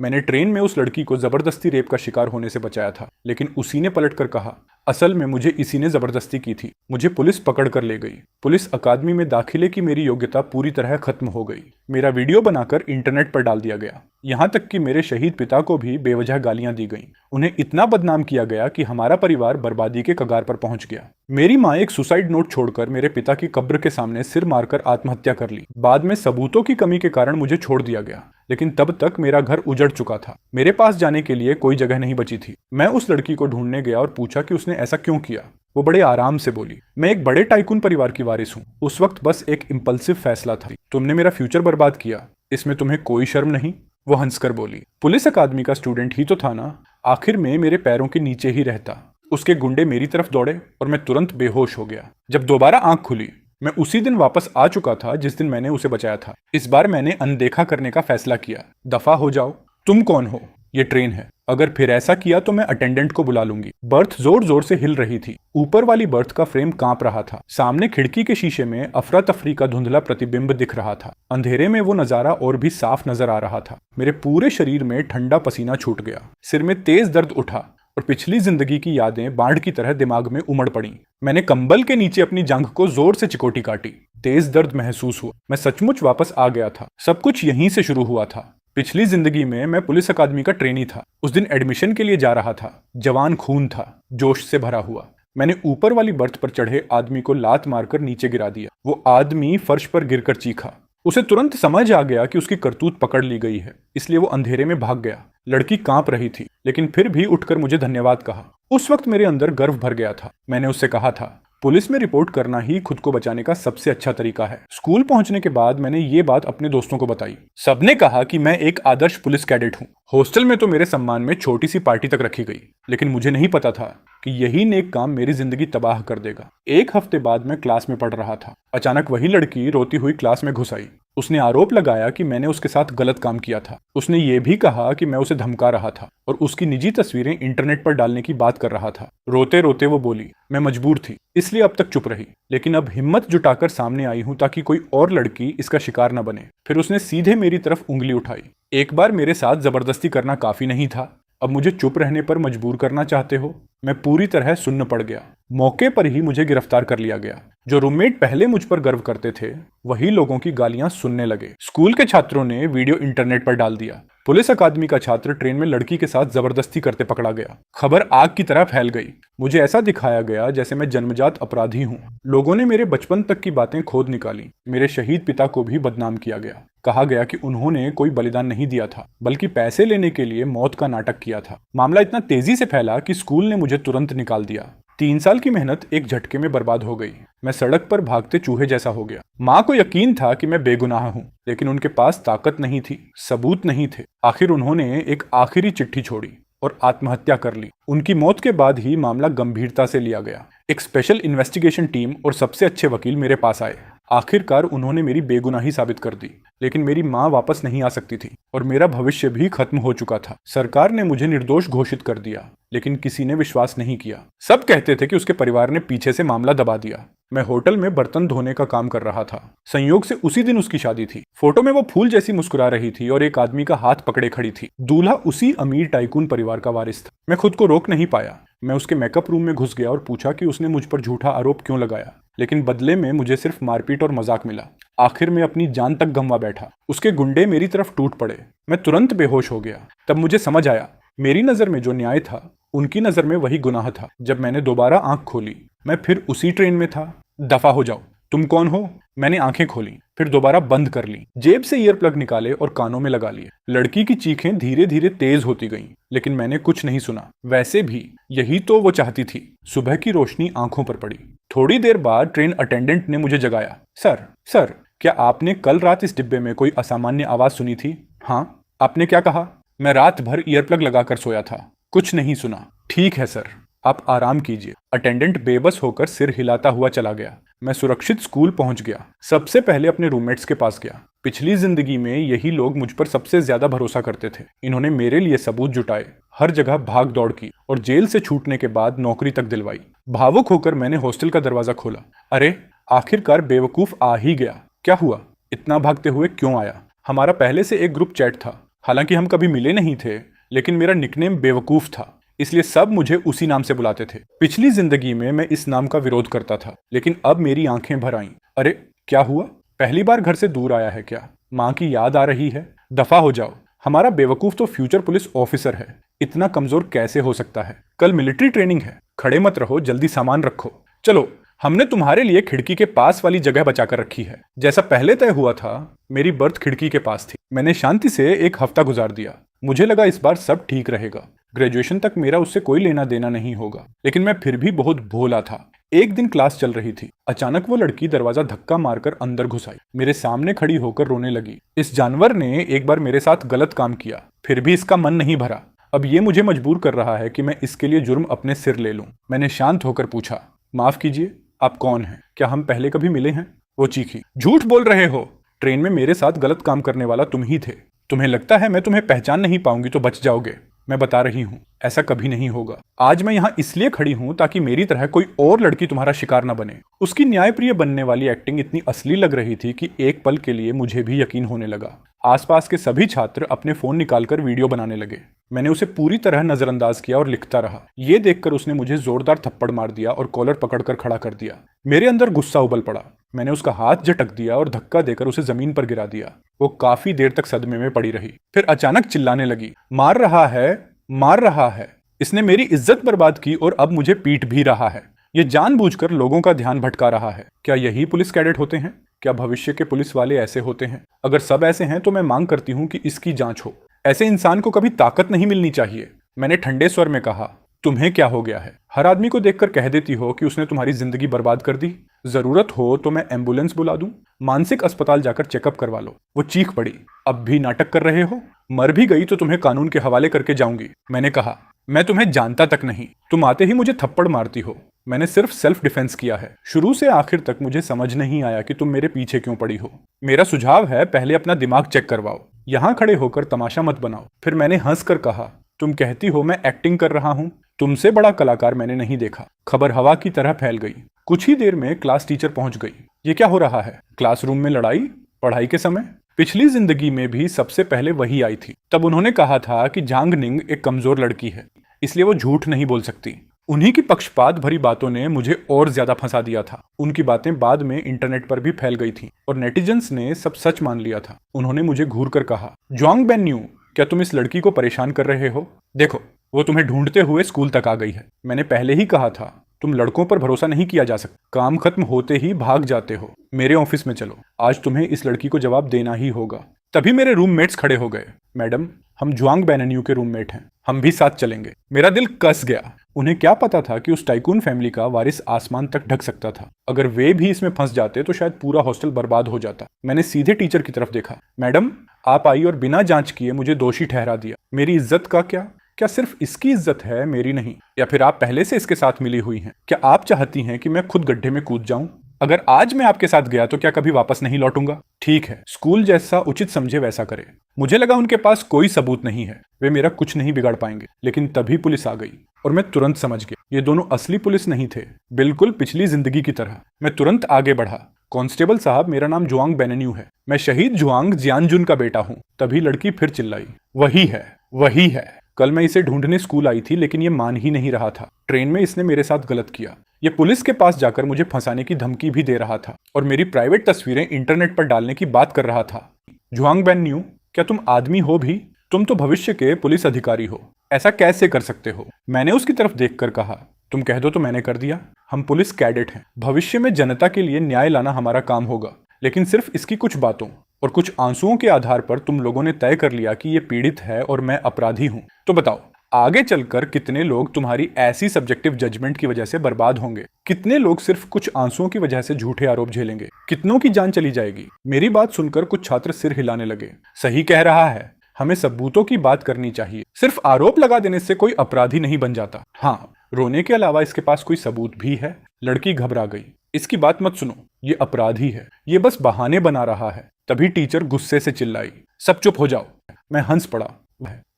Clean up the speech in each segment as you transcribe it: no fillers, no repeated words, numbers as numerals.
मैंने ट्रेन में उस लड़की को जबरदस्ती रेप का शिकार होने से बचाया था, लेकिन उसी ने पलटकर कहा, असल में मुझे इसी ने जबरदस्ती की थी। मुझे पुलिस पकड़ कर ले गई। पुलिस अकादमी में दाखिले की मेरी योग्यता पूरी तरह खत्म हो गई। मेरा वीडियो बनाकर इंटरनेट पर डाल दिया गया। यहाँ तक कि मेरे शहीद पिता को भी बेवजह गालियां दी गईं। उन्हें इतना बदनाम किया गया कि हमारा परिवार बर्बादी के कगार पर पहुंच गया। मेरी माँ एक सुसाइड नोट छोड़कर मेरे पिता की कब्र के सामने सिर मारकर आत्महत्या कर ली। बाद में सबूतों की कमी के कारण मुझे छोड़ दिया गया, लेकिन तब तक मेरा घर उजड़ चुका था। मेरे पास जाने के लिए कोई जगह नहीं बची थी। मैं उस लड़की को ढूंढने गया और पूछा कि उसने ऐसा क्यों किया। वो बड़े आराम से बोली, मैं एक बड़े टाइकून परिवार की वारिस हूँ। उस वक्त बस एक इम्पल्सिव फैसला था। तुमने मेरा फ्यूचर बर्बाद किया, इसमें तुम्हें कोई शर्म नहीं? वो हंसकर बोली, पुलिस अकादमी का स्टूडेंट ही तो था ना। आखिर में मेरे पैरों के नीचे ही रहता। उसके गुंडे मेरी तरफ दौड़े और मैं तुरंत बेहोश हो गया। जब दोबारा आंख खुली, मैं उसी दिन वापस आ चुका था जिस दिन मैंने उसे बचाया था। इस बार मैंने अनदेखा करने का फैसला किया। दफा हो जाओ। तुम कौन हो? ये ट्रेन है। अगर फिर ऐसा किया तो मैं अटेंडेंट को बुला लूंगी। बर्थ जोर जोर से हिल रही थी। ऊपर वाली बर्थ का फ्रेम कांप रहा था। सामने खिड़की के शीशे में अफरा तफरी का धुंधला प्रतिबिंब दिख रहा था। अंधेरे में वो नजारा और भी साफ नजर आ रहा था। मेरे पूरे शरीर में ठंडा पसीना छूट गया। सिर में तेज दर्द उठा और पिछली जिंदगी की यादें बाढ़ की तरह दिमाग में उमड़ पड़ी। मैंने कंबल के नीचे अपनी जांघ को जोर से चिकोटी काटी। तेज दर्द महसूस हुआ। मैं सचमुच वापस आ गया था। सब कुछ यहीं से शुरू हुआ था। पिछली जिंदगी में मैं पुलिस अकादमी का ट्रेनी था। उस दिन एडमिशन के लिए जा रहा था। जवान खून था, जोश से भरा हुआ। मैंने ऊपर वाली बर्थ पर चढ़े आदमी को लात मारकर नीचे गिरा दिया। वो आदमी फर्श पर गिरकर चीखा। उसे तुरंत समझ आ गया कि उसकी करतूत पकड़ ली गई है, इसलिए वो अंधेरे में भाग गया। लड़की कांप रही थी, लेकिन फिर भी उठकर मुझे धन्यवाद कहा। उस वक्त मेरे अंदर गर्व भर गया था। मैंने उससे कहा था, पुलिस में रिपोर्ट करना ही खुद को बचाने का सबसे अच्छा तरीका है। स्कूल पहुंचने के बाद मैंने ये बात अपने दोस्तों को बताई। सबने कहा कि मैं एक आदर्श पुलिस कैडेट हूँ। हॉस्टल में तो मेरे सम्मान में छोटी सी पार्टी तक रखी गई, लेकिन मुझे नहीं पता था कि यही नेक काम मेरी जिंदगी तबाह कर देगा। एक हफ्ते बाद मैं क्लास में पढ़ रहा था। अचानक वही लड़की रोती हुई क्लास में घुस आई। उसने आरोप लगाया कि मैंने उसके साथ गलत काम किया था। उसने ये भी कहा कि मैं उसे धमका रहा था और उसकी निजी तस्वीरें इंटरनेट पर डालने की बात कर रहा था। रोते रोते वो बोली, मैं मजबूर थी, इसलिए अब तक चुप रही, लेकिन अब हिम्मत जुटाकर सामने आई हूं ताकि कोई और लड़की इसका शिकार न बने। फिर उसने सीधे मेरी तरफ उंगली उठाई। एक बार मेरे साथ जबरदस्ती करना काफी नहीं था, अब मुझे चुप रहने पर मजबूर करना चाहते हो? मैं पूरी तरह सुन्न पड़ गया। मौके पर ही मुझे गिरफ्तार कर लिया गया। जो रूममेट पहले मुझ पर गर्व करते थे, वही लोगों की गालियां सुनने लगे। स्कूल के छात्रों ने वीडियो इंटरनेट पर डाल दिया। पुलिस अकादमी का छात्र ट्रेन में लड़की के साथ जबरदस्ती करते पकड़ा गया। खबर आग की तरह फैल गई। मुझे ऐसा दिखाया गया जैसे मैं जन्मजात अपराधी हूँ। लोगों ने मेरे बचपन तक की बातें खोद निकाली। मेरे शहीद पिता को भी बदनाम किया गया। कहा गया कि उन्होंने कोई बलिदान नहीं दिया था, बल्कि पैसे लेने के लिए मौत का नाटक किया था। मामला इतना तेजी से फैला कि स्कूल ने मुझे तुरंत निकाल दिया। 3 साल की मेहनत एक झटके में बर्बाद हो गई। मैं सड़क पर भागते चूहे जैसा हो गया। माँ को यकीन था कि मैं बेगुनाह हूँ, लेकिन उनके पास ताकत नहीं थी, सबूत नहीं थे। आखिर उन्होंने एक आखिरी चिट्ठी छोड़ी और आत्महत्या कर ली। उनकी मौत के बाद ही मामला गंभीरता से लिया गया। एक स्पेशल इन्वेस्टिगेशन टीम और सबसे अच्छे वकील मेरे पास आए। आखिरकार उन्होंने मेरी बेगुनाही साबित कर दी, लेकिन मेरी माँ वापस नहीं आ सकती थी और मेरा भविष्य भी खत्म हो चुका था। सरकार ने मुझे निर्दोष घोषित कर दिया, लेकिन किसी ने विश्वास नहीं किया। सब कहते थे कि उसके परिवार ने पीछे से मामला दबा दिया। मैं होटल में बर्तन धोने का काम कर रहा था। संयोग से उसी दिन उसकी शादी थी। फोटो में वो फूल जैसी मुस्कुरा रही थी और एक आदमी का हाथ पकड़े खड़ी थी। दूल्हा उसी अमीर टाइकून परिवार का वारिस था। मैं खुद को रोक नहीं पाया। मैं उसके मेकअप रूम में घुस गया और पूछा कि उसने मुझ पर झूठा आरोप क्यों लगाया, लेकिन बदले में मुझे सिर्फ मारपीट और मजाक मिला। आखिर में अपनी जान तक गंवा बैठा। उसके गुंडे मेरी तरफ टूट पड़े। मैं तुरंत बेहोश हो गया। तब मुझे समझ आया, मेरी नजर में जो न्याय था, उनकी नजर में वही गुनाह था। जब मैंने दोबारा आंख खोली, मैं फिर उसी ट्रेन में था। दफा हो जाओ। तुम कौन हो? मैंने आंखें खोली, फिर दोबारा बंद कर ली। जेब से ईयर प्लग निकाले और कानों में लगा लिए। लड़की की चीखें धीरे धीरे तेज होती गईं, लेकिन मैंने कुछ नहीं सुना। वैसे भी यही तो वो चाहती थी। सुबह की रोशनी आंखों पर पड़ी। थोड़ी देर बाद ट्रेन अटेंडेंट ने मुझे जगाया। सर, क्या आपने कल रात इस डिब्बे में कोई असामान्य आवाज सुनी थी? हाँ। आपने क्या कहा? मैं रात भर ईयर प्लग लगाकर सोया था, कुछ नहीं सुना। ठीक है सर, आप आराम कीजिए। अटेंडेंट बेबस होकर सिर हिलाता हुआ चला गया। मैं सुरक्षित स्कूल पहुंच गया। सबसे पहले अपने रूममेट्स के पास गया। पिछली जिंदगी में यही लोग मुझ पर सबसे ज्यादा भरोसा करते थे। इन्होंने मेरे लिए सबूत जुटाए, हर जगह भाग दौड़ की और जेल से छूटने के बाद नौकरी तक दिलवाई। भावुक होकर मैंने हॉस्टल का दरवाजा खोला। अरे, आखिरकार बेवकूफ आ ही गया। क्या हुआ? इतना भागते हुए क्यों आया? हमारा पहले से एक ग्रुप चैट था। हालांकि हम कभी मिले नहीं थे, लेकिन मेरा निकनेम बेवकूफ था, इसलिए सब मुझे उसी नाम से बुलाते थे। पिछली जिंदगी में मैं इस नाम का विरोध करता था, लेकिन अब मेरी आंखें भर आईं। अरे क्या हुआ? पहली बार घर से दूर आया है क्या? माँ की याद आ रही है? दफा हो जाओ। हमारा बेवकूफ तो फ्यूचर पुलिस ऑफिसर है, इतना कमजोर कैसे हो सकता है? कल मिलिट्री ट्रेनिंग है, खड़े मत रहो, जल्दी सामान रखो। चलो, हमने तुम्हारे लिए खिड़की के पास वाली जगह बचाकर रखी है। जैसा पहले तय हुआ था, मेरी बर्थ खिड़की के पास थी। मैंने शांति से एक हफ्ता गुजार दिया। मुझे लगा इस बार सब ठीक रहेगा, ग्रेजुएशन तक मेरा उससे कोई लेना देना नहीं होगा। लेकिन मैं फिर भी बहुत भोला था। एक दिन क्लास चल रही थी, अचानक वो लड़की दरवाजा धक्का मारकर अंदर घुस आई। मेरे सामने खड़ी होकर रोने लगी। इस जानवर ने एक बार मेरे साथ गलत काम किया, फिर भी इसका मन नहीं भरा। अब ये मुझे मजबूर कर रहा है कि मैं इसके लिए जुर्म अपने सिर ले लूं। मैंने शांत होकर पूछा, माफ कीजिए, आप कौन हैं? क्या हम पहले कभी मिले हैं? वो चीखी, झूठ बोल रहे हो। ट्रेन में मेरे साथ गलत काम करने वाला तुम ही थे। तुम्हें लगता है मैं तुम्हें पहचान नहीं पाऊंगी तो बच जाओगे? मैं बता रही हूँ, ऐसा कभी नहीं होगा। आज मैं यहाँ इसलिए खड़ी हूँ ताकि मेरी तरह कोई और लड़की तुम्हारा शिकार न बने। उसकी न्यायप्रिय बनने वाली एक्टिंग इतनी असली लग रही थी कि एक पल के लिए मुझे भी यकीन होने लगा। आसपास के सभी छात्र अपने फोन निकालकर वीडियो बनाने लगे। मैंने उसे पूरी तरह नजरअंदाज किया और लिखता रहा। ये देखकर उसने मुझे जोरदार थप्पड़ मार दिया और कॉलर पकड़कर खड़ा कर दिया। मेरे अंदर गुस्सा उबल पड़ा। मैंने उसका हाथ झटक दिया और धक्का देकर उसे जमीन पर गिरा दिया। वो काफी देर तक सदमे में पड़ी रही, फिर अचानक चिल्लाने लगी, मार रहा है, मार रहा है। इसने मेरी इज्जत बर्बाद की और अब मुझे पीट भी रहा है। ये जानबूझकर लोगों का ध्यान भटका रहा है। क्या यही पुलिस कैडेट होते हैं? क्या भविष्य के पुलिस वाले ऐसे होते हैं? अगर सब ऐसे हैं तो मैं मांग करती हूँ कि इसकी जांच हो। ऐसे इंसान को कभी ताकत नहीं मिलनी चाहिए। मैंने ठंडे स्वर में कहा, तुम्हें क्या हो गया है? हर आदमी को देखकर कह देती हो कि उसने तुम्हारी जिंदगी बर्बाद कर दी। जरूरत हो तो मैं एम्बुलेंस बुला दूं, मानसिक अस्पताल जाकर चेकअप करवा लो। वो चीख पड़ी, अब भी नाटक कर रहे हो? मर भी गई तो तुम्हें कानून के हवाले करके जाऊंगी। मैंने कहा, मैं तुम्हें जानता तक नहीं, तुम आते ही मुझे थप्पड़ मारती हो। मैंने सिर्फ सेल्फ डिफेंस किया है। शुरू से आखिर तक मुझे समझ नहीं आया कि तुम मेरे पीछे क्यों पड़ी हो। मेरा सुझाव है, पहले अपना दिमाग चेक करवाओ, यहाँ खड़े होकर तमाशा मत बनाओ। फिर मैंने हंसकर कहा, तुम कहती हो मैं एक्टिंग कर रहा हूँ? तुमसे बड़ा कलाकार मैंने नहीं देखा। खबर हवा की तरह फैल गई। कुछ ही देर में क्लास टीचर पहुंच गई। ये क्या हो रहा है? क्लासरूम में लड़ाई? पढ़ाई के समय? पिछली जिंदगी में भी सबसे पहले वही आई थी। तब उन्होंने कहा था कि झांग निंग एक कमजोर लड़की है, इसलिए वो झूठ नहीं बोल सकती। उन्हीं की पक्षपात भरी बातों ने मुझे और ज्यादा फंसा दिया था। उनकी बातें बाद में इंटरनेट पर भी फैल गई थी और नेटिजन्स ने सब सच मान लिया था। उन्होंने मुझे घूर कर कहा, ज्वांग बेन्यू, क्या तुम इस लड़की को परेशान कर रहे हो? देखो, वो तुम्हें ढूंढते हुए स्कूल तक आ गई है। मैंने पहले ही कहा था, तुम लड़कों पर भरोसा नहीं किया जा सकता। काम खत्म होते ही भाग जाते हो। मेरे ऑफिस में चलो, आज तुम्हें इस लड़की को जवाब देना ही होगा। तभी मेरे रूममेट्स खड़े हो गए। मैडम, हम ज्वांग बेनन्यू के रूममेट हैं, हम भी साथ चलेंगे। मेरा दिल कस गया। उन्हें क्या पता था कि उस टाइकून फैमिली का वारिस आसमान तक ढक सकता था। अगर वे भी इसमें फंस जाते तो शायद पूरा हॉस्टल बर्बाद हो जाता। मैंने सीधे टीचर की तरफ देखा। मैडम, आप आई और बिना जांच किए मुझे दोषी ठहरा दिया। मेरी इज्जत का क्या? क्या सिर्फ इसकी इज्जत है, मेरी नहीं? या फिर आप पहले से इसके साथ मिली हुई हैं? क्या आप चाहती हैं कि मैं खुद गड्ढे में कूद जाऊं? अगर आज मैं आपके साथ गया तो क्या कभी वापस नहीं लौटूंगा? ठीक है, स्कूल जैसा उचित समझे वैसा करे। मुझे लगा उनके पास कोई सबूत नहीं है, वे मेरा कुछ नहीं बिगाड़ पाएंगे। लेकिन तभी पुलिस आ गई और मैं तुरंत समझ गया, ये दोनों असली पुलिस नहीं थे, बिल्कुल पिछली जिंदगी की तरह। मैं तुरंत आगे बढ़ा। कांस्टेबल साहब, मेरा नाम जुआंग बेनन्यू है, मैं शहीद जुआंग जियानजुन का बेटा हूँ। तभी लड़की फिर चिल्लाई, वही है, वही है। कल मैं इसे ढूंढने स्कूल आई थी, लेकिन ये मान ही नहीं रहा था। ट्रेन में इसने मेरे साथ गलत किया। ये पुलिस के पास जाकर मुझे फंसाने की धमकी भी दे रहा था और मेरी प्राइवेट तस्वीरें इंटरनेट पर डालने की बात कर रहा था। जुआंग बेनन्यू, क्या तुम आदमी हो भी? तुम तो भविष्य के पुलिस अधिकारी हो, ऐसा कैसे कर सकते हो? मैंने उसकी तरफ देखकर कहा, तुम कह दो तो मैंने कर दिया। हम पुलिस कैडेट हैं, भविष्य में जनता के लिए न्याय लाना हमारा काम होगा। लेकिन सिर्फ इसकी कुछ बातों और कुछ आंसुओं के आधार पर तुम लोगों ने तय कर लिया कि ये पीड़ित है और मैं अपराधी हूं। तो बताओ, आगे चलकर कितने लोग तुम्हारी ऐसी सब्जेक्टिव जजमेंट की वजह से बर्बाद होंगे? कितने लोग सिर्फ कुछ आंसुओं की वजह से झूठे आरोप झेलेंगे? कितनों की जान चली जाएगी? मेरी बात सुनकर कुछ छात्र सिर हिलाने लगे। सही कह रहा है, हमें सबूतों की बात करनी चाहिए। सिर्फ आरोप लगा देने से कोई अपराधी नहीं बन जाता। हाँ, रोने के अलावा इसके पास कोई सबूत भी है? लड़की घबरा गई। इसकी बात मत सुनो, ये अपराधी है, ये बस बहाने बना रहा है। तभी टीचर गुस्से से चिल्लाई, सब चुप हो जाओ। मैं हंस पड़ा।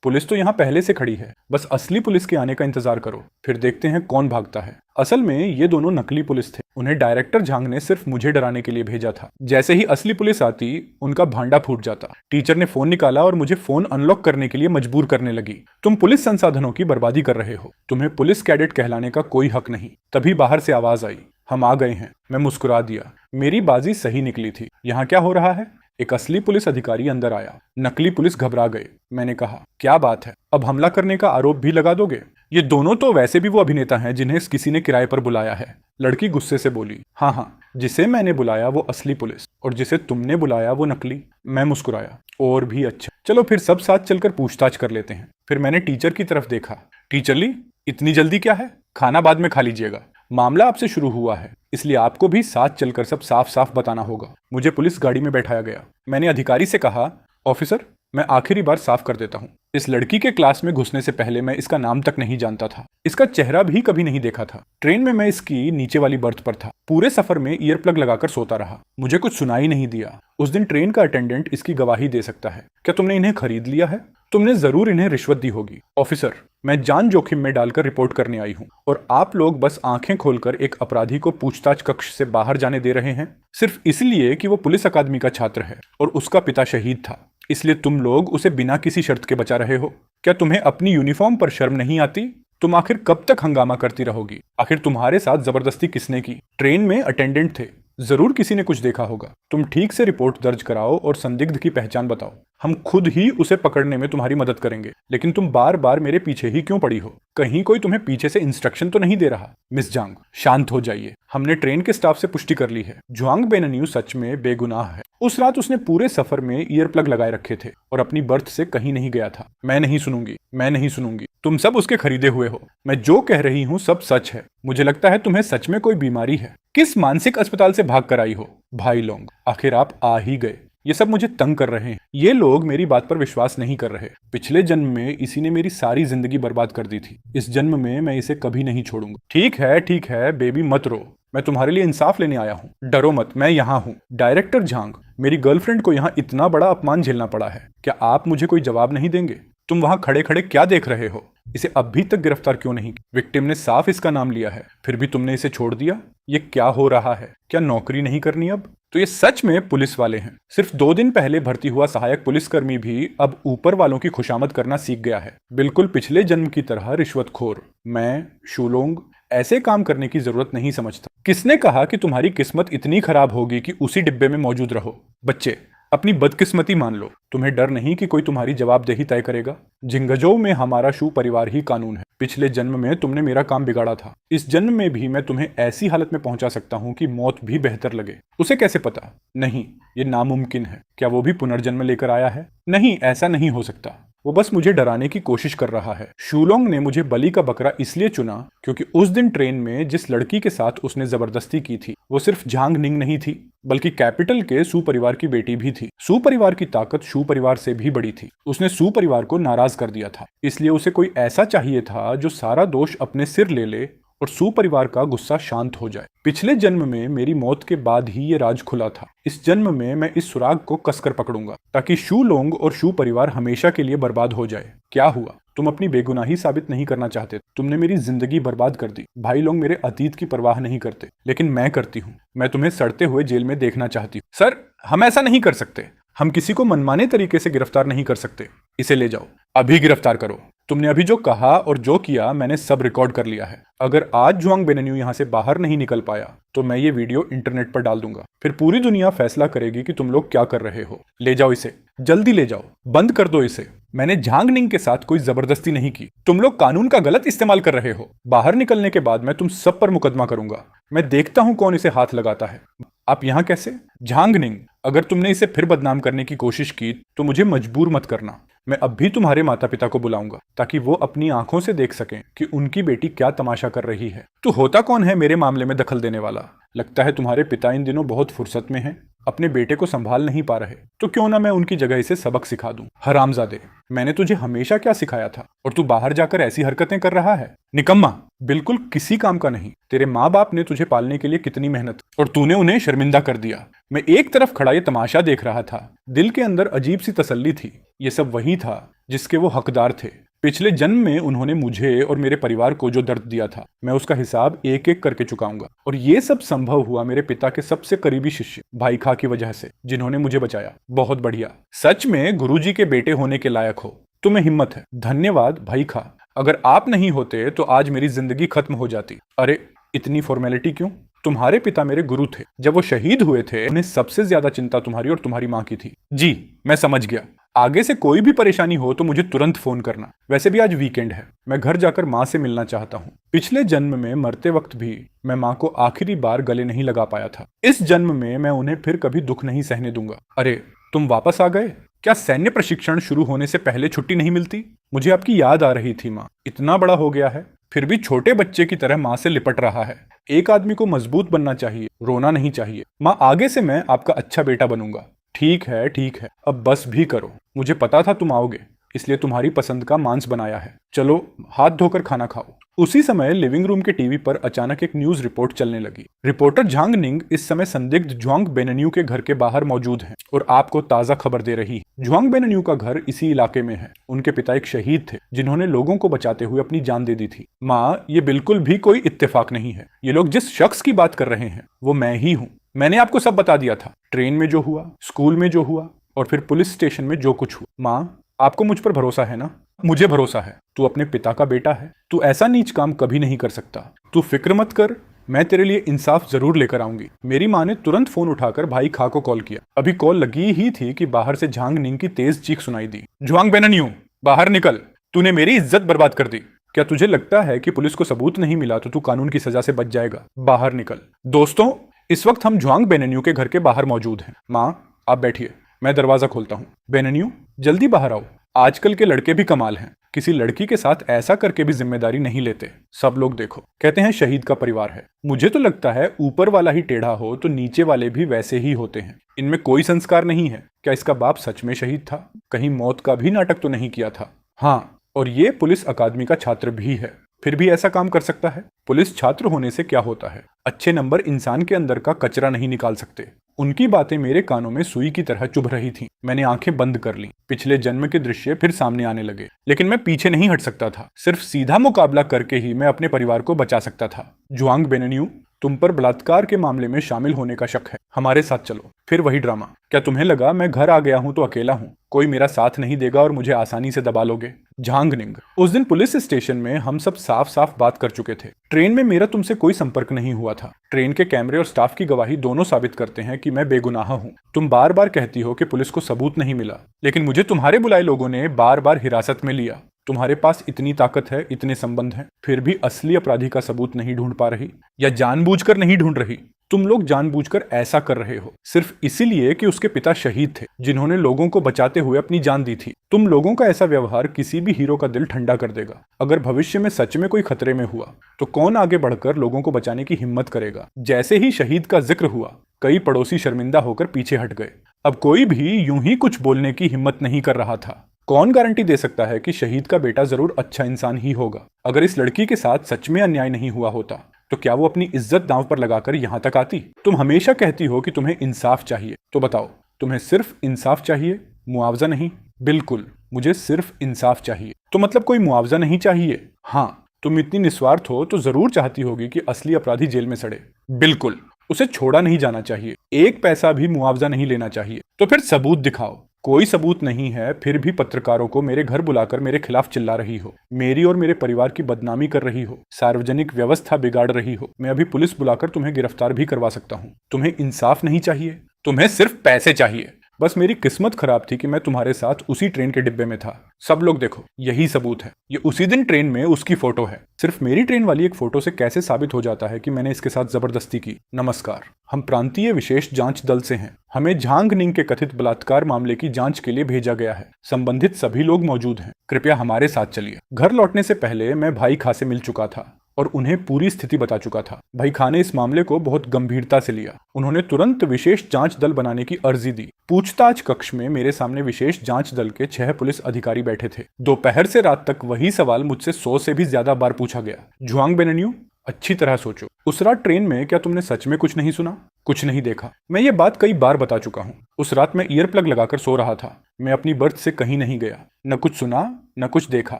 पुलिस तो यहाँ पहले से खड़ी है, बस असली पुलिस के आने का इंतजार करो, फिर देखते हैं कौन भागता है। असल में ये दोनों नकली पुलिस थे। उन्हें डायरेक्टर झांग ने सिर्फ मुझे डराने के लिए भेजा था। जैसे ही असली पुलिस आती उनका भांडा फूट जाता। टीचर ने फोन निकाला और मुझे फोन अनलॉक करने के लिए मजबूर करने लगी। तुम पुलिस संसाधनों की बर्बादी कर रहे हो, तुम्हें पुलिस कैडेट कहलाने का कोई हक नहीं। तभी बाहर से आवाज आई, हम आ गए हैं। मैं मुस्कुरा दिया, मेरी बाजी सही निकली थी। यहाँ क्या हो रहा है? एक असली पुलिस अधिकारी अंदर आया। नकली पुलिस घबरा गए। मैंने कहा, क्या बात है, अब हमला करने का आरोप भी लगा दोगे? ये दोनों तो वैसे भी वो अभिनेता हैं जिन्हें किसी ने किराए पर बुलाया है। लड़की गुस्से से बोली, हाँ हाँ, जिसे मैंने बुलाया वो असली पुलिस और जिसे तुमने बुलाया वो नकली। मैं मुस्कुराया, और भी अच्छा, चलो फिर सब साथ चलकर पूछताछ कर लेते हैं। फिर मैंने टीचर की तरफ देखा। टीचर ली, इतनी जल्दी क्या है? खाना बाद में खा लीजिएगा। मामला आपसे शुरू हुआ है, इसलिए आपको भी साथ चलकर सब साफ साफ बताना होगा। मुझे पुलिस गाड़ी में बैठाया गया। मैंने अधिकारी से कहा, ऑफिसर, मैं आखिरी बार साफ कर देता हूँ, इस लड़की के क्लास में घुसने से पहले मैं इसका नाम तक नहीं जानता था, इसका चेहरा भी कभी नहीं देखा था। ट्रेन में मैं इसकी नीचे वाली बर्थ पर था। पूरे सफर में ईयर प्लग लगाकर सोता रहा। मुझे कुछ सुनाई नहीं दिया। उस दिन ट्रेन का अटेंडेंट इसकी गवाही दे सकता है। क्या तुमने इन्हें खरीद लिया है? तुमने जरूर इन्हें रिश्वत दी होगी। ऑफिसर, मैं जान जोखिम में डालकर रिपोर्ट करने आई हूँ और आप लोग बस आंखें खोलकर एक अपराधी को पूछताछ कक्ष से बाहर जाने दे रहे हैं सिर्फ इसलिए कि वो पुलिस अकादमी का छात्र है और उसका पिता शहीद था। इसलिए तुम लोग उसे बिना किसी शर्त के बचा रहे हो। क्या तुम्हें अपनी यूनिफॉर्म पर शर्म नहीं आती? तुम आखिर कब तक हंगामा करती रहोगी? आखिर तुम्हारे साथ जबरदस्ती किसने की? ट्रेन में अटेंडेंट थे, जरूर किसी ने कुछ देखा होगा। तुम ठीक से रिपोर्ट दर्ज कराओ और संदिग्ध की पहचान बताओ। हम खुद ही उसे पकड़ने में तुम्हारी मदद करेंगे। लेकिन तुम बार बार मेरे पीछे ही क्यों पड़ी हो? कहीं कोई तुम्हें पीछे से इंस्ट्रक्शन तो नहीं दे रहा? मिस जांग, शांत हो जाइए। हमने ट्रेन के स्टाफ से पुष्टि कर ली है, जुआंग बेनन्यू सच में बेगुनाह है। उस रात उसने पूरे सफर में ईयर प्लग लगाए रखे थे और अपनी बर्थ से कहीं नहीं गया था। मैं नहीं सुनूंगी, मैं नहीं सुनूंगी। तुम सब उसके खरीदे हुए हो। मैं जो कह रही हूँ सब सच है। मुझे लगता है तुम्हें सच में कोई बीमारी है। किस मानसिक अस्पताल से भाग कर आई हो? भाई लोंग, आखिर आप आ ही गए। ये सब मुझे तंग कर रहे हैं। ये लोग मेरी बात पर विश्वास नहीं कर रहे। पिछले जन्म में इसी ने मेरी सारी जिंदगी बर्बाद कर दी थी। इस जन्म में मैं इसे कभी नहीं छोड़ूंगा। ठीक है बेबी, मत रो। मैं तुम्हारे लिए इंसाफ लेने आया हूँ। डरो मत, मैं यहाँ हूँ। डायरेक्टर झांग, मेरी गर्लफ्रेंड को यहाँ इतना बड़ा अपमान झेलना पड़ा है। क्या आप मुझे कोई जवाब नहीं देंगे? तुम वहां खड़े खड़े क्या देख रहे हो? इसे अभी तक गिरफ्तार क्यों नहीं? विक्टिम ने साफ इसका नाम लिया है, फिर भी तुमने इसे छोड़ दिया। ये क्या हो रहा है? क्या नौकरी नहीं करनी अब? तो ये सच में पुलिस वाले हैं। सिर्फ 2 दिन पहले भर्ती हुआ सहायक पुलिसकर्मी भी अब ऊपर वालों की खुशामद करना सीख गया है। बिल्कुल पिछले जन्म की तरह रिश्वतखोर। मैं शूलोंग ऐसे काम करने की जरूरत नहीं समझता। किसने कहा कि तुम्हारी किस्मत इतनी खराब होगी कि उसी डिब्बे में मौजूद रहो? बच्चे, अपनी बदकिस्मती मान लो। तुम्हें डर नहीं कि कोई तुम्हारी जवाबदेही तय करेगा? जिंगजो में हमारा शू परिवार ही कानून है। पिछले जन्म में तुमने मेरा काम बिगाड़ा था। इस जन्म में भी मैं तुम्हें ऐसी हालत में पहुंचा सकता हूं कि मौत भी बेहतर लगे। उसे कैसे पता? नहीं, ये नामुमकिन है। क्या वो भी पुनर्जन्म लेकर आया है? नहीं, ऐसा नहीं हो सकता। वो बस मुझे डराने की कोशिश कर रहा है। शूलोंग ने मुझे बलि का बकरा इसलिए चुना क्योंकि उस दिन ट्रेन में जिस लड़की के साथ उसने जबरदस्ती की थी वो सिर्फ झांग निंग नहीं थी, बल्कि कैपिटल के सू परिवार की बेटी भी थी। सू परिवार की ताकत शू परिवार से भी बड़ी थी। उसने सू परिवार को नाराज कर दिया था, इसलिए उसे कोई ऐसा चाहिए था जो सारा दोष अपने सिर ले ले और सू परिवार का गुस्सा शांत हो जाए। पिछले जन्म में मेरी मौत के बाद ही ये राज खुला था। इस जन्म में मैं इस सुराग को कसकर पकड़ूंगा ताकि शू लोंग और शू परिवार हमेशा के लिए बर्बाद हो जाए। क्या हुआ? तुम अपनी बेगुनाही साबित नहीं करना चाहते। तुमने मेरी जिंदगी बर्बाद कर दी। भाई लोग मेरे अतीत की परवाह नहीं करते, लेकिन मैं करती हूँ। मैं तुम्हें सड़ते हुए जेल में देखना चाहती हूँ। सर, हम ऐसा नहीं कर सकते। हम किसी को मनमाने तरीके से गिरफ्तार नहीं कर सकते। इसे ले जाओ, अभी गिरफ्तार करो। तुमने अभी जो कहा और जो किया मैंने सब रिकॉर्ड कर लिया है। अगर आज जुआंग बेनन्यू यहाँ से बाहर नहीं निकल पाया तो मैं ये वीडियो इंटरनेट पर डाल दूंगा। फिर पूरी दुनिया फैसला करेगी कि तुम लोग क्या कर रहे हो। ले जाओ इसे, जल्दी ले जाओ, बंद कर दो इसे। मैंने झांग निंग के साथ कोई जबरदस्ती नहीं की। तुम लोग कानून का गलत इस्तेमाल कर रहे हो। बाहर निकलने के बाद मैं तुम सब पर मुकदमा करूंगा। मैं देखता हूं कौन इसे हाथ लगाता है। आप यहाँ कैसे? झांग निंग, अगर तुमने इसे फिर बदनाम करने की कोशिश की तो मुझे मजबूर मत करना। मैं अब भी तुम्हारे माता पिता को बुलाऊंगा ताकि वो अपनी आंखों से देख सकें कि उनकी बेटी क्या तमाशा कर रही है। तू होता कौन है मेरे मामले में दखल देने वाला? लगता है तुम्हारे पिता इन दिनों बहुत फुर्सत में हैं। अपने बेटे को संभाल नहीं पा रहे तो क्यों ना मैं उनकी जगह इसे सबक सिखा दूं। हरामजादे, मैंने तुझे हमेशा क्या सिखाया था और तू बाहर जाकर ऐसी हरकतें कर रहा है। निकम्मा, बिल्कुल किसी काम का नहीं। तेरे माँ बाप ने तुझे पालने के लिए कितनी मेहनत और तूने उन्हें शर्मिंदा कर दिया। मैं एक तरफ खड़ा ये तमाशा देख रहा था, दिल के अंदर अजीब सी तसल्ली थी। ये सब वही था जिसके वो हकदार थे। पिछले जन्म में उन्होंने मुझे और मेरे परिवार को जो दर्द दिया था, मैं उसका हिसाब एक एक करके चुकाऊंगा। और ये सब संभव हुआ मेरे पिता के सबसे करीबी शिष्य भाई खा की वजह से, जिन्होंने मुझे बचाया। बहुत बढ़िया, सच में गुरुजी के बेटे होने के लायक हो। तुम्हें हिम्मत है। धन्यवाद भाई खा, अगर आप नहीं होते तो आज मेरी जिंदगी खत्म हो जाती। अरे इतनी फॉर्मेलिटी क्यों? तुम्हारे पिता मेरे गुरु थे। जब वो शहीद हुए थे उन्हें सबसे ज्यादा चिंता तुम्हारी और तुम्हारी माँ की थी। जी मैं समझ गया। आगे से कोई भी परेशानी हो तो मुझे तुरंत फोन करना। वैसे भी आज वीकेंड है, मैं घर जाकर माँ से मिलना चाहता हूँ। पिछले जन्म में मरते वक्त भी मैं माँ को आखिरी बार गले नहीं लगा पाया था। इस जन्म में मैं उन्हें फिर कभी दुख नहीं सहने दूंगा। अरे तुम वापस आ गए? क्या सैन्य प्रशिक्षण शुरू होने से पहले छुट्टी नहीं मिलती? मुझे आपकी याद आ रही थी माँ। इतना बड़ा हो गया है फिर भी छोटे बच्चे की तरह माँ से लिपट रहा है। एक आदमी को मजबूत बनना चाहिए, रोना नहीं चाहिए। माँ आगे से मैं आपका अच्छा बेटा बनूंगा। ठीक है ठीक है, अब बस भी करो। मुझे पता था तुम आओगे, इसलिए तुम्हारी पसंद का मांस बनाया है। चलो हाथ धोकर खाना खाओ। उसी समय लिविंग रूम के टीवी पर अचानक एक न्यूज रिपोर्ट चलने लगी। रिपोर्टर झांग निंग इस समय संदिग्ध ज्वांग बेनन्यू के घर के बाहर मौजूद हैं और आपको ताजा खबर दे रही है। ज्वांग बेनन्यू का घर इसी इलाके में है। उनके पिता एक शहीद थे जिन्होंने लोगों को बचाते हुए अपनी जान दे दी थी। माँ, ये बिल्कुल भी कोई इत्तेफाक नहीं है। ये लोग जिस शख्स की बात कर रहे हैं वो मैं ही हूँ। मैंने आपको सब बता दिया था, ट्रेन में जो हुआ, स्कूल में जो हुआ और फिर पुलिस स्टेशन में जो कुछ हुआ। माँ, आपको मुझ पर भरोसा है ना? मुझे भरोसा है। तू अपने पिता का बेटा है, तू ऐसा नीच काम कभी नहीं कर सकता। तू फिक्र मत कर, मैं तेरे लिए इंसाफ जरूर लेकर आऊंगी। मेरी माँ ने तुरंत फोन उठाकर भाई खा को कॉल किया। अभी कॉल लगी ही थी कि बाहर से झांग निंग की तेज चीख सुनाई दी। ज्वांग बेनन्यू, बाहर निकल, तूने मेरी इज्जत बर्बाद कर दी। क्या तुझे लगता है कि पुलिस को सबूत नहीं मिला तो तू कानून की सजा से बच जाएगा? बाहर निकल। दोस्तों, इस वक्त हम ज्वांग बेनन्यू के घर के बाहर मौजूद हैं। माँ, आप बैठिए, मैं दरवाजा खोलता हूँ। बेनन्यू, जल्दी बाहर आओ। आजकल के लड़के भी कमाल हैं, किसी लड़की के साथ ऐसा करके भी जिम्मेदारी नहीं लेते। सब लोग देखो, कहते हैं शहीद का परिवार है। मुझे तो लगता है ऊपर वाला ही टेढ़ा हो तो नीचे वाले भी वैसे ही होते हैं। इनमें कोई संस्कार नहीं है। क्या इसका बाप सच में शहीद था? कहीं मौत का भी नाटक तो नहीं किया था? हाँ, और ये पुलिस अकादमी का छात्र भी है, फिर भी ऐसा काम कर सकता है। पुलिस छात्र होने से क्या होता है? अच्छे नंबर इंसान के अंदर का कचरा नहीं निकाल सकते। उनकी बातें मेरे कानों में सुई की तरह चुभ रही थीं। मैंने आंखें बंद कर लीं। पिछले जन्म के दृश्य फिर सामने आने लगे, लेकिन मैं पीछे नहीं हट सकता था। सिर्फ सीधा मुकाबला करके ही मैं अपने परिवार को बचा सकता था। ज्वांग बेनन्यू, तुम पर बलात्कार के मामले में शामिल होने का शक है। हमारे साथ चलो। फिर वही ड्रामा। क्या तुम्हें लगा मैं घर आ गया हूं तो अकेला हूं, कोई मेरा साथ नहीं देगा और मुझे आसानी से दबा लोगे? झांग निंग, उस दिन पुलिस स्टेशन में हम सब साफ साफ बात कर चुके थे। ट्रेन में मेरा तुमसे कोई संपर्क नहीं हुआ था। ट्रेन के कैमरे और स्टाफ की गवाही दोनों साबित करते हैं कि मैं बेगुनाह हूँ। तुम बार बार कहती हो कि पुलिस को सबूत नहीं मिला, लेकिन मुझे तुम्हारे बुलाए लोगों ने बार बार हिरासत में लिया। तुम्हारे पास इतनी ताकत है, इतने संबंध हैं, फिर भी असली अपराधी का सबूत नहीं ढूंढ पा रही, या जानबूझकर नहीं ढूंढ रही। तुम लोग जानबूझकर ऐसा कर रहे हो सिर्फ इसीलिए कि उसके पिता शहीद थे, जिन्होंने लोगों को बचाते हुए अपनी जान दी थी। तुम लोगों का ऐसा व्यवहार किसी भी हीरो का दिल ठंडा कर देगा। अगर भविष्य में सच में कोई खतरे में हुआ तो कौन आगे बढ़कर लोगों को बचाने की हिम्मत करेगा? जैसे ही शहीद का जिक्र हुआ, कई पड़ोसी शर्मिंदा होकर पीछे हट गए। अब कोई भी यूं ही कुछ बोलने की हिम्मत नहीं कर रहा था। कौन गारंटी दे सकता है कि शहीद का बेटा जरूर अच्छा इंसान ही होगा? अगर इस लड़की के साथ सच में अन्याय नहीं हुआ होता तो क्या वो अपनी इज्जत दांव पर लगाकर यहां तक आती? तुम हमेशा कहती हो कि तुम्हें इंसाफ चाहिए, तो बताओ, तुम्हें सिर्फ इंसाफ चाहिए, मुआवजा नहीं? बिल्कुल, मुझे सिर्फ इंसाफ चाहिए। तो मतलब कोई मुआवजा नहीं चाहिए? हाँ, तुम इतनी निस्वार्थ हो तो जरूर चाहती होगी कि असली अपराधी जेल में सड़े। बिल्कुल, उसे छोड़ा नहीं जाना चाहिए, एक पैसा भी मुआवजा नहीं लेना चाहिए। तो फिर सबूत दिखाओ। कोई सबूत नहीं है, फिर भी पत्रकारों को मेरे घर बुलाकर मेरे खिलाफ चिल्ला रही हो, मेरी और मेरे परिवार की बदनामी कर रही हो, सार्वजनिक व्यवस्था बिगाड़ रही हो। मैं अभी पुलिस बुलाकर तुम्हें गिरफ्तार भी करवा सकता हूँ। तुम्हें इंसाफ नहीं चाहिए, तुम्हें सिर्फ पैसे चाहिए। बस मेरी किस्मत खराब थी कि मैं तुम्हारे साथ उसी ट्रेन के डिब्बे में था। सब लोग देखो, यही सबूत है। ये उसी दिन ट्रेन में उसकी फोटो है। सिर्फ मेरी ट्रेन वाली एक फोटो से कैसे साबित हो जाता है कि मैंने इसके साथ जबरदस्ती की? नमस्कार, हम प्रांतीय विशेष जांच दल से हैं। हमें झांग निंग के कथित बलात्कार मामले की जांच के लिए भेजा गया है। संबंधित सभी लोग मौजूद हैं, कृपया हमारे साथ चलिए। घर लौटने से पहले मैं भाई खा से मिल चुका था। और उन्हें पूरी स्थिति बता चुका था। भाई खान ने इस मामले को बहुत गंभीरता से लिया। उन्होंने तुरंत विशेष जांच दल बनाने की अर्जी दी। पूछताछ कक्ष में मेरे सामने विशेष जांच दल के 6 पुलिस अधिकारी बैठे थे। दोपहर से रात तक वही सवाल मुझसे 100 से भी ज्यादा बार पूछा गया। जुआंग बेनन्यू, अच्छी तरह सोचो, उस रात ट्रेन में क्या तुमने सच में कुछ नहीं सुना, कुछ नहीं देखा? मैं ये बात कई बार बता चुका हूँ। उस रात मैं ईयर प्लग लगाकर सो रहा था। मैं अपनी बर्थ से कहीं नहीं गया, न कुछ सुना न कुछ देखा।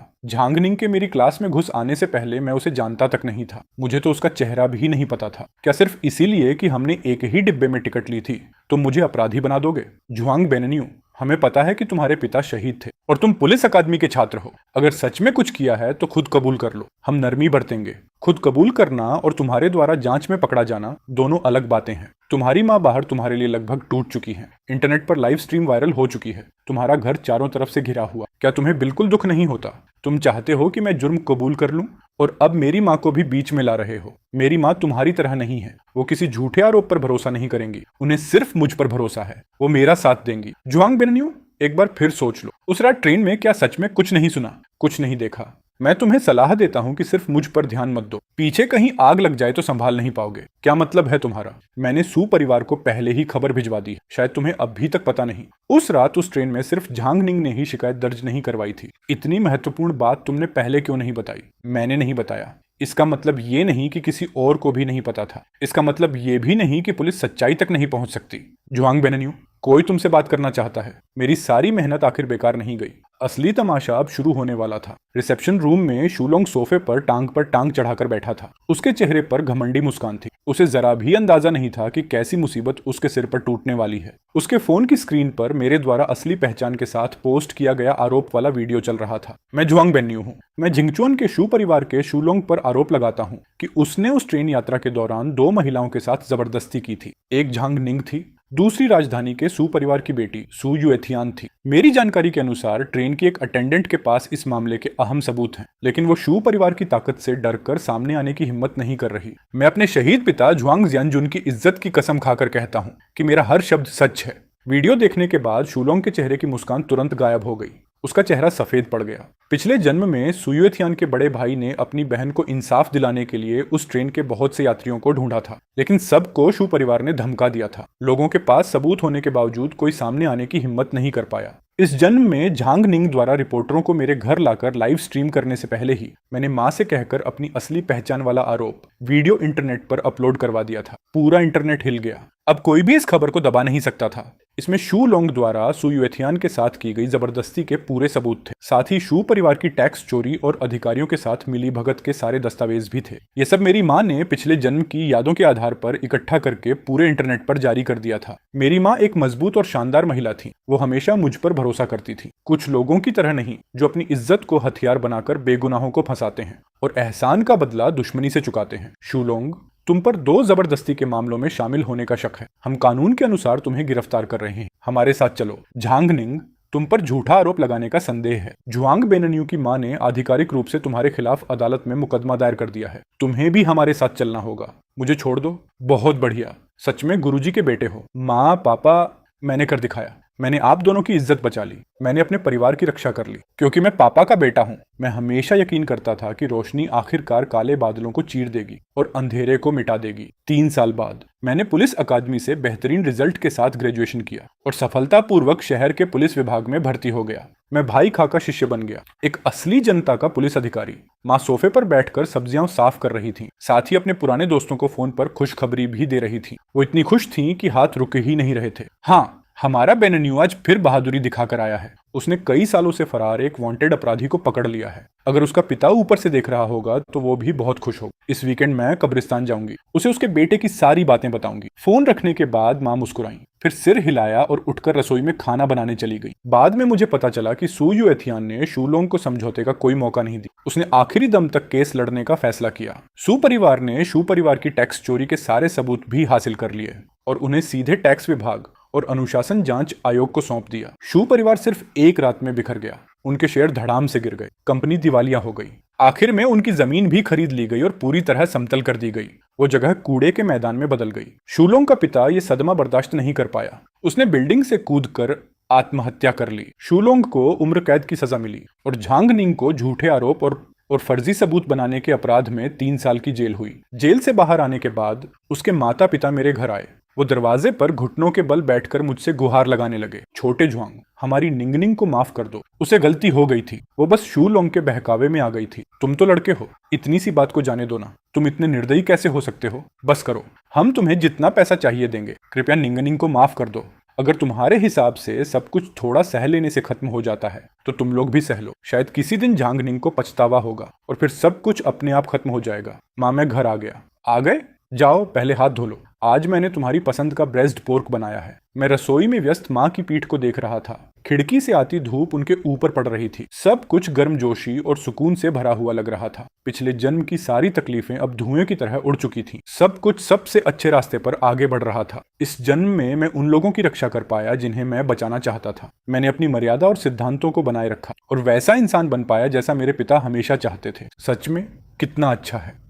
झांगनिंग के मेरी क्लास में घुस आने से पहले मैं उसे जानता तक नहीं था। मुझे तो उसका चेहरा भी नहीं पता था। क्या सिर्फ इसीलिए कि हमने एक ही डिब्बे में टिकट ली थी तुम मुझे अपराधी बना दोगे? जुआंग बेनन्यू, हमें पता है कि तुम्हारे पिता शहीद थे और तुम पुलिस अकादमी के छात्र हो। अगर सच में कुछ किया है तो खुद कबूल कर लो, हम नरमी बरतेंगे। खुद कबूल करना और तुम्हारे द्वारा जांच में पकड़ा जाना दोनों अलग बातें हैं। तुम्हारी माँ बाहर तुम्हारे लिए लगभग टूट चुकी है। इंटरनेट पर लाइव स्ट्रीम वायरल हो चुकी है। तुम्हारा घर चारों तरफ से घिरा हुआ। क्या तुम्हें बिल्कुल दुख नहीं होता? तुम चाहते हो कि मैं जुर्म कबूल कर लूं और अब मेरी माँ को भी बीच में ला रहे हो। मेरी माँ तुम्हारी तरह नहीं है। वो किसी झूठे आरोप पर भरोसा नहीं करेंगी। उन्हें सिर्फ मुझ पर भरोसा है। वो मेरा साथ देंगी। जुआंग बेनन्यू, एक बार फिर सोच लो। उस रात ट्रेन में क्या सच में कुछ नहीं सुना, कुछ नहीं देखा? मैं तुम्हें सलाह देता हूं कि सिर्फ मुझ पर ध्यान मत दो। पीछे कहीं आग लग जाए तो संभाल नहीं पाओगे। क्या मतलब है तुम्हारा? मैंने सू परिवार को पहले ही खबर भिजवा दी है। शायद तुम्हें अभी तक पता नहीं। उस रात उस ट्रेन में सिर्फ झांगनिंग ने ही शिकायत दर्ज नहीं करवाई थी। इतनी महत्वपूर्ण बात तुमने पहले क्यों नहीं बताई? मैंने नहीं बताया। इसका मतलब ये नहीं कि किसी और को भी नहीं पता था। इसका मतलब ये भी नहीं कि पुलिस सच्चाई तक नहीं पहुंच सकती। जुआंग बेनन्यू, कोई तुमसे बात करना चाहता है। मेरी सारी मेहनत आखिर बेकार नहीं गई। असली तमाशा अब शुरू होने वाला था। रिसेप्शन रूम में शूलोंग सोफे पर टांग चढ़ाकर बैठा था। उसके चेहरे पर घमंडी मुस्कान थी। उसे जरा भी अंदाजा नहीं था कि कैसी मुसीबत उसके सिर पर टूटने वाली है। उसके फोन की स्क्रीन पर मेरे द्वारा असली पहचान के साथ पोस्ट किया गया आरोप वाला वीडियो चल रहा था। मैं जुआंग बेनन्यू हूँ। मैं जिंगचुआन के शू परिवार के शूलोंग पर आरोप लगाता हूँ कि उसने उस ट्रेन यात्रा के दौरान 2 महिलाओं के साथ जबरदस्ती की थी। एक झांगनिंग थी, दूसरी राजधानी के सू परिवार की बेटी सू युएथियान थी। मेरी जानकारी के अनुसार ट्रेन की एक अटेंडेंट के पास इस मामले के अहम सबूत हैं, लेकिन वो शू परिवार की ताकत से डरकर सामने आने की हिम्मत नहीं कर रही। मैं अपने शहीद पिता जुआंग जियानजुन की इज्जत की कसम खाकर कहता हूँ कि मेरा हर शब्द सच है। वीडियो देखने के बाद शूलोंग के चेहरे की मुस्कान तुरंत गायब हो गई। उसका चेहरा सफेद पड़ गया। पिछले जन्म में सुयुएथियान के बड़े भाई ने अपनी बहन को इंसाफ दिलाने के लिए उस ट्रेन के बहुत से यात्रियों को ढूंढा था, लेकिन सबको शू परिवार ने धमका दिया था। लोगों के पास सबूत होने के बावजूद कोई सामने आने की हिम्मत नहीं कर पाया। इस जन्म में झांगनिंग द्वारा रिपोर्टरों को मेरे घर लाकर लाइव स्ट्रीम करने से पहले ही मैंने माँ से कहकर अपनी असली पहचान वाला आरोप वीडियो इंटरनेट पर अपलोड करवा दिया था। पूरा इंटरनेट हिल गया। अब कोई भी इस खबर को दबा नहीं सकता था। इसमें शू लोंग द्वारा सू युएथियान के साथ की गई जबरदस्ती के पूरे सबूत थे। साथ ही शू परिवार की टैक्स चोरी और अधिकारियों के साथ मिली भगत के सारे दस्तावेज भी थे। ये सब मेरी माँ ने पिछले जन्म की यादों के आधार पर इकट्ठा करके पूरे इंटरनेट पर जारी कर दिया था। मेरी माँ एक मजबूत और शानदार महिला थी। वो हमेशा मुझ पर भरोसा करती थी। कुछ लोगों की तरह नहीं, जो अपनी इज्जत को हथियार बनाकर बेगुनाहों को फंसाते हैं और एहसान का बदला दुश्मनी से चुकाते हैं। शूलोंग, तुम पर 2 जबरदस्ती के मामलों में शामिल होने का शक है। हम कानून के अनुसार तुम्हें गिरफ्तार कर रहे हैं। हमारे साथ चलो। झांगनिंग, तुम पर झूठा आरोप लगाने का संदेह है। जुआंग बेनन्यू की मां ने आधिकारिक रूप से तुम्हारे खिलाफ अदालत में मुकदमा दायर कर दिया है। तुम्हें भी हमारे साथ चलना होगा। मुझे छोड़ दो। बहुत बढ़िया, सच में गुरुजी के बेटे हो। माँ पापा, मैंने कर दिखाया। मैंने आप दोनों की इज्जत बचा ली। मैंने अपने परिवार की रक्षा कर ली, क्योंकि मैं पापा का बेटा हूँ। मैं हमेशा यकीन करता था कि रोशनी आखिरकार काले बादलों को चीर देगी और अंधेरे को मिटा देगी। 3 साल बाद मैंने पुलिस अकादमी से बेहतरीन रिजल्ट के साथ ग्रेजुएशन किया और सफलतापूर्वक शहर के पुलिस विभाग में भर्ती हो गया। मैं भाई खा का शिष्य बन गया, एक असली जनता का पुलिस अधिकारी। माँ सोफे पर बैठकर सब्जियां साफ कर रही थी, साथ ही अपने पुराने दोस्तों को फोन पर खुशखबरी भी दे रही थी। वो इतनी खुश थी कि हाथ रुके ही नहीं रहे थे। हाँ, हमारा बेनन्यू आज फिर बहादुरी दिखाकर आया है। उसने कई सालों से फरार एक वांटेड अपराधी को पकड़ लिया है। अगर उसका पिता ऊपर से देख रहा होगा तो वो भी बहुत खुश होगा। इस वीकेंड मैं कब्रिस्तान जाऊंगी, उसे उसके बेटे की सारी बातें बताऊंगी। फोन रखने के बाद माँ मुस्कुराई, फिर सिर हिलाया और उठकर रसोई में खाना बनाने चली गई। बाद में मुझे पता चला कि सू युएथियान ने शूलोंग को समझौते का कोई मौका नहीं दिया। उसने आखिरी दम तक केस लड़ने का फैसला किया। सू परिवार ने शू परिवार की टैक्स चोरी के सारे सबूत भी हासिल कर लिए और उन्हें सीधे टैक्स विभाग और अनुशासन जांच आयोग को सौंप दिया। शू परिवार सिर्फ एक रात में बिखर गया। उनके शेयर धड़ाम से गिर गए। कंपनी दिवालिया हो गई। आखिर में उनकी जमीन भी खरीद ली गई और पूरी तरह समतल कर दी गई। वो जगह कूड़े के मैदान में बदल गई। शूलोंग का पिता ये सदमा बर्दाश्त नहीं कर पाया। उसने बिल्डिंग से कूदकर आत्महत्या कर ली। शूलोंग को उम्र कैद की सजा मिली और झांगनिंग को झूठे आरोप और और फर्जी सबूत बनाने के अपराध में 3 साल की जेल हुई। जेल से बाहर आने के बाद उसके माता पिता मेरे घर आए। वो दरवाजे पर घुटनों के बल बैठकर मुझसे गुहार लगाने लगे, छोटे जुआंग, हमारी निंगनिंग को माफ कर दो, उसे गलती हो गई थी, वो बस शू लोंग के बहकावे में आ गई थी। तुम तो लड़के हो, इतनी सी बात को जाने दो ना। तुम इतने निर्दयी कैसे हो सकते हो? बस करो, हम तुम्हें जितना पैसा चाहिए देंगे, कृपया निंगनिंग को माफ कर दो। अगर तुम्हारे हिसाब से सब कुछ थोड़ा सह लेने से खत्म हो जाता है तो तुम लोग भी सह लो। शायद किसी दिन झांगनिंग को पछतावा होगा और फिर सब कुछ अपने आप खत्म हो जाएगा। माँ, मैं घर आ गया। आ गए? जाओ पहले हाथ धो लो। आज मैंने तुम्हारी पसंद का ब्रेस्ट पोर्क बनाया है। मैं रसोई में व्यस्त माँ की पीठ को देख रहा था। खिड़की से आती धूप उनके ऊपर पड़ रही थी। सब कुछ गर्मजोशी और सुकून से भरा हुआ लग रहा था। पिछले जन्म की सारी तकलीफें अब धुएं की तरह उड़ चुकी थीं। सब कुछ सबसे अच्छे रास्ते पर आगे बढ़ रहा था। इस जन्म में मैं उन लोगों की रक्षा कर पाया जिन्हें मैं बचाना चाहता था। मैंने अपनी मर्यादा और सिद्धांतों को बनाए रखा और वैसा इंसान बन पाया जैसा मेरे पिता हमेशा चाहते थे। सच में कितना अच्छा है।